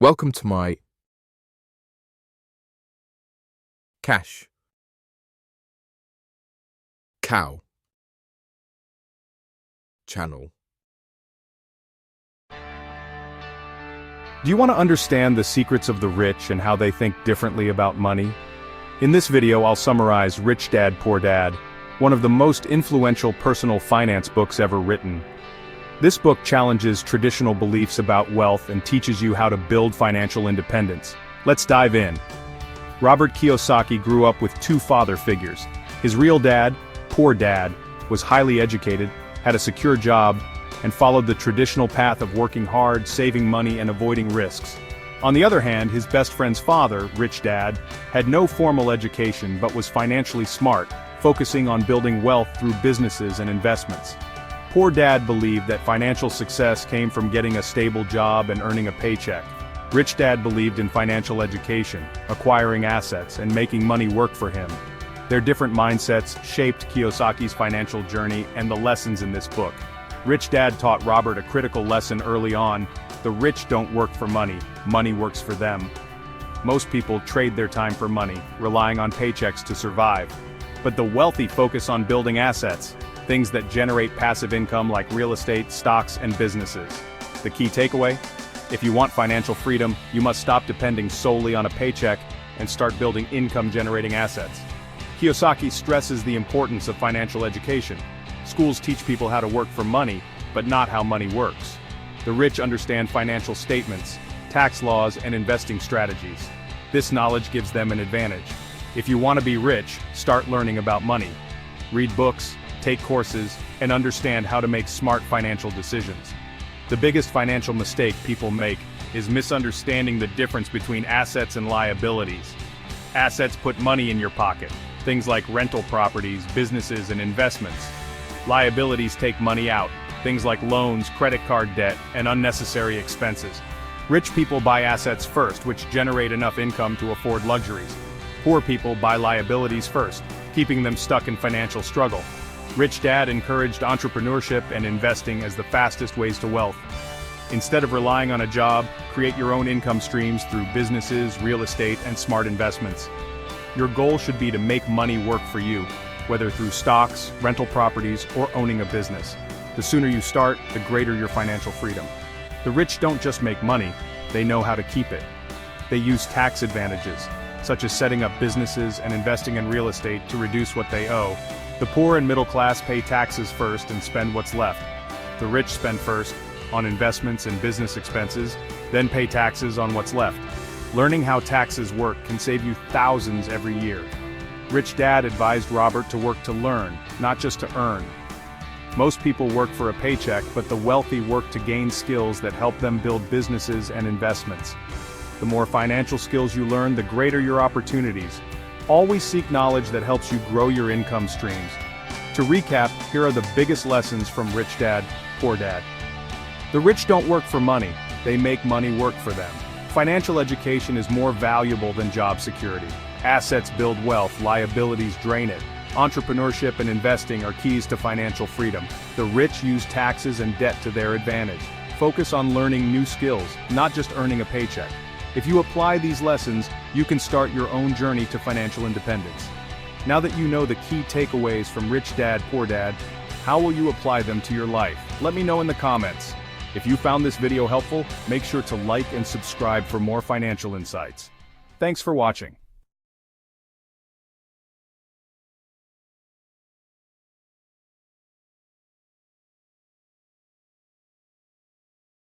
Welcome to my cash cow channel. Do you want to understand the secrets of the rich and how they think differently about money? In this video, I'll summarize Rich Dad, Poor Dad, one of the most influential personal finance books ever written. This book challenges traditional beliefs about wealth and teaches you how to build financial independence. Let's dive in. Robert Kiyosaki grew up with two father figures. His real dad, Poor Dad, was highly educated, had a secure job, and followed the traditional path of working hard, saving money, and avoiding risks. On the other hand, his best friend's father, Rich Dad, had no formal education but was financially smart, focusing on building wealth through businesses and investments. Poor Dad believed that financial success came from getting a stable job and earning a paycheck. Rich Dad believed in financial education, acquiring assets, and making money work for him. Their different mindsets shaped Kiyosaki's financial journey and the lessons in this book. Rich Dad taught Robert a critical lesson early on: the rich don't work for money, money works for them. Most people trade their time for money, relying on paychecks to survive. But the wealthy focus on building assets, things that generate passive income like real estate, stocks, and businesses. The key takeaway? If you want financial freedom, you must stop depending solely on a paycheck and start building income-generating assets. Kiyosaki stresses the importance of financial education. Schools teach people how to work for money, but not how money works. The rich understand financial statements, tax laws, and investing strategies. This knowledge gives them an advantage. If you want to be rich, start learning about money. Read books, take courses, and understand how to make smart financial decisions. The biggest financial mistake people make is misunderstanding the difference between assets and liabilities. Assets put money in your pocket, things like rental properties, businesses, and investments. Liabilities take money out, things like loans, credit card debt, and unnecessary expenses. Rich people buy assets first, which generate enough income to afford luxuries. Poor people buy liabilities first, keeping them stuck in financial struggle. Rich Dad encouraged entrepreneurship and investing as the fastest ways to wealth. Instead of relying on a job, create your own income streams through businesses, real estate, and smart investments. Your goal should be to make money work for you, whether through stocks, rental properties, or owning a business. The sooner you start, the greater your financial freedom. The rich don't just make money, they know how to keep it. They use tax advantages, such as setting up businesses and investing in real estate to reduce what they owe. The poor and middle class pay taxes first and spend what's left. The rich spend first, on investments and business expenses, then pay taxes on what's left. Learning how taxes work can save you thousands every year. Rich Dad advised Robert to work to learn, not just to earn. Most people work for a paycheck, but the wealthy work to gain skills that help them build businesses and investments. The more financial skills you learn, the greater your opportunities. Always seek knowledge that helps you grow your income streams. To recap, here are the biggest lessons from Rich Dad, Poor Dad. The rich don't work for money, they make money work for them. Financial education is more valuable than job security. Assets build wealth, liabilities drain it. Entrepreneurship and investing are keys to financial freedom. The rich use taxes and debt to their advantage. Focus on learning new skills, not just earning a paycheck. If you apply these lessons, you can start your own journey to financial independence. Now that you know the key takeaways from Rich Dad, Poor Dad, how will you apply them to your life? Let me know in the comments. If you found this video helpful, make sure to like and subscribe for more financial insights. Thanks for watching.